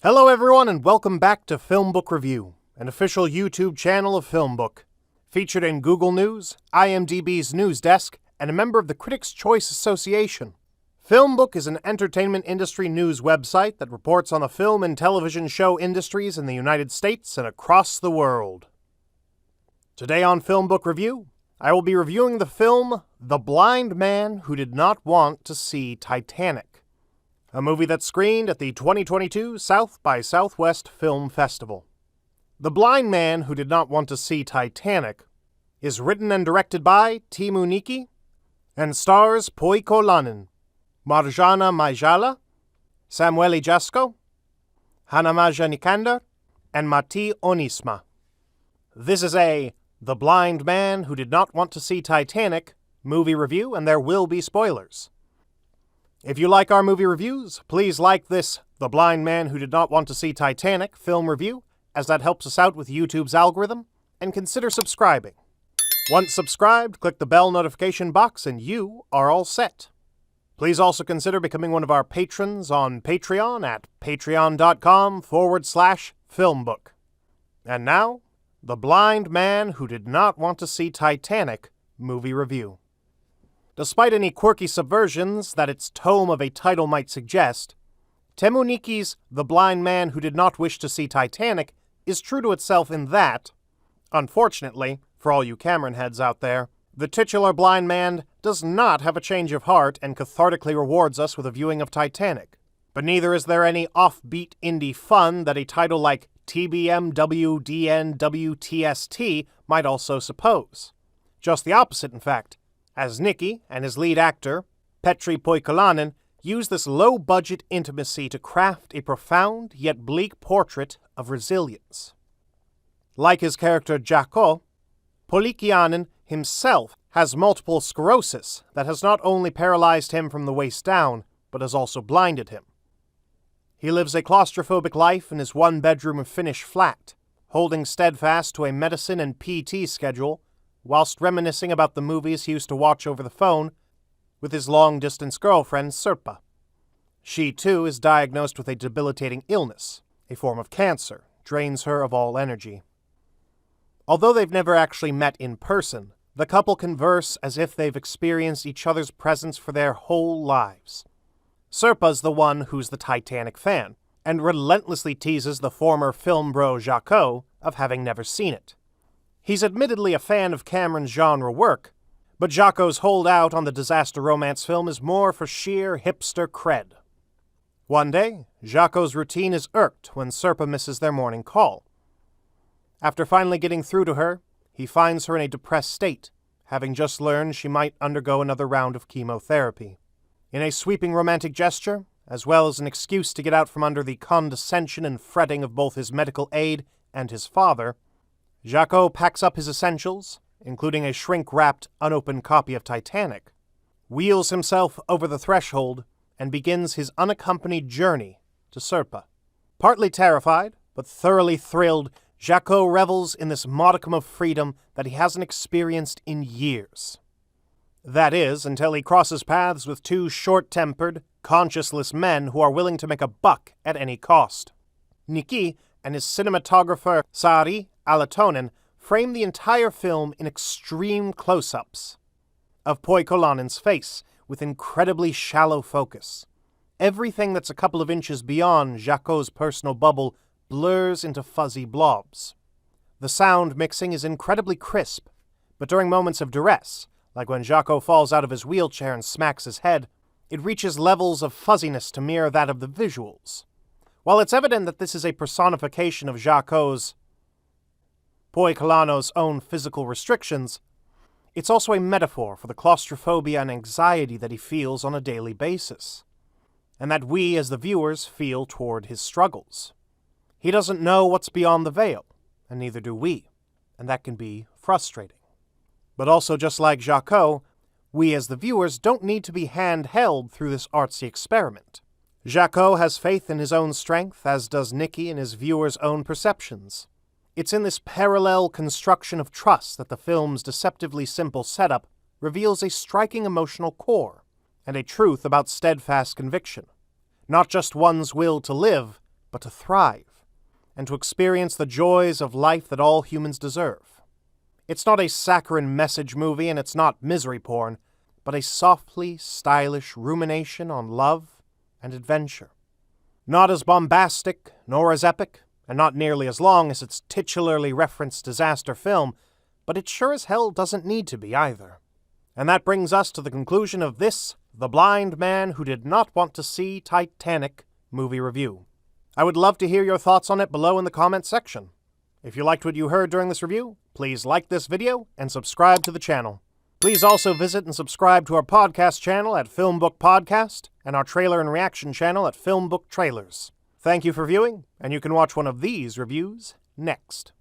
Hello everyone and welcome back to FilmBook Review, an official YouTube channel of FilmBook. Featured in Google News, IMDb's news desk, and a member of the Critics' Choice Association. FilmBook is an entertainment industry news website that reports on the film and television show industries in the United States and across the world. Today on FilmBook Review, I will be reviewing the film The Blind Man Who Did Not Want to See Titanic, a movie that screened at the 2022 South by Southwest Film Festival. The Blind Man Who Did Not Want to See Titanic is written and directed by Teemu Nikki and stars Poikko Lanen, Marjana Maijala, Samueli Jasko, Hanamaja Nikander, and Matti Onisma. This is a The Blind Man Who Did Not Want to See Titanic movie review, and there will be spoilers. If you like our movie reviews, please like this The Blind Man Who Did Not Want to See Titanic film review, as that helps us out with YouTube's algorithm, and consider subscribing. Once subscribed, click the bell notification box and you are all set. Please also consider becoming one of our patrons on Patreon at patreon.com/filmbook. And now, The Blind Man Who Did Not Want to See Titanic movie review. Despite any quirky subversions that its tome of a title might suggest, Teemu Nikki's The Blind Man Who Did Not Wish to See Titanic is true to itself in that, unfortunately, for all you Cameron heads out there, the titular blind man does not have a change of heart and cathartically rewards us with a viewing of Titanic. But neither is there any offbeat indie fun that a title like TBMWDNWTST might also suppose. Just the opposite, in fact, as Nikki and his lead actor, Petri Poikolainen, use this low-budget intimacy to craft a profound yet bleak portrait of resilience. Like his character Jaakko, Poikolainen himself has multiple sclerosis that has not only paralyzed him from the waist down, but has also blinded him. He lives a claustrophobic life in his one-bedroom Finnish flat, holding steadfast to a medicine and PT schedule, whilst reminiscing about the movies he used to watch over the phone with his long-distance girlfriend, Sirpa. She, too, is diagnosed with a debilitating illness. A form of cancer drains her of all energy. Although they've never actually met in person, the couple converse as if they've experienced each other's presence for their whole lives. Sirpa's the one who's the Titanic fan, and relentlessly teases the former film bro Jaakko of having never seen it. He's admittedly a fan of Cameron's genre work, but Jaakko's holdout on the disaster romance film is more for sheer hipster cred. One day, Jaakko's routine is irked when Sirpa misses their morning call. After finally getting through to her, he finds her in a depressed state, having just learned she might undergo another round of chemotherapy. In a sweeping romantic gesture, as well as an excuse to get out from under the condescension and fretting of both his medical aide and his father, Jaakko packs up his essentials, including a shrink-wrapped, unopened copy of Titanic, wheels himself over the threshold, and begins his unaccompanied journey to Sirpa. Partly terrified, but thoroughly thrilled, Jaakko revels in this modicum of freedom that he hasn't experienced in years. That is, until he crosses paths with two short-tempered, conscienceless men who are willing to make a buck at any cost. Nikki and his cinematographer Sari Alatonen frame the entire film in extreme close-ups of Poikolainen's face with incredibly shallow focus. Everything that's a couple of inches beyond Jaakko's personal bubble blurs into fuzzy blobs. The sound mixing is incredibly crisp, but during moments of duress, like when Jaakko falls out of his wheelchair and smacks his head, it reaches levels of fuzziness to mirror that of the visuals. While it's evident that this is a personification of Jaakko's Poikolainen's own physical restrictions, it's also a metaphor for the claustrophobia and anxiety that he feels on a daily basis, and that we as the viewers feel toward his struggles. He doesn't know what's beyond the veil, and neither do we, and that can be frustrating. But also, just like Jaakko, we as the viewers don't need to be handheld through this artsy experiment. Jaakko has faith in his own strength, as does Nikki in his viewer's own perceptions. It's in this parallel construction of trust that the film's deceptively simple setup reveals a striking emotional core, and a truth about steadfast conviction. Not just one's will to live, but to thrive, and to experience the joys of life that all humans deserve. It's not a saccharine message movie, and it's not misery porn, but a softly stylish rumination on love and adventure. Not as bombastic, nor as epic, and not nearly as long as its titularly referenced disaster film, but it sure as hell doesn't need to be either. And that brings us to the conclusion of this, The Blind Man Who Did Not Want to See Titanic movie review. I would love to hear your thoughts on it below in the comments section. If you liked what you heard during this review, please like this video and subscribe to the channel. Please also visit and subscribe to our podcast channel at FilmBook Podcast and our trailer and reaction channel at FilmBook Trailers. Thank you for viewing, and you can watch one of these reviews next.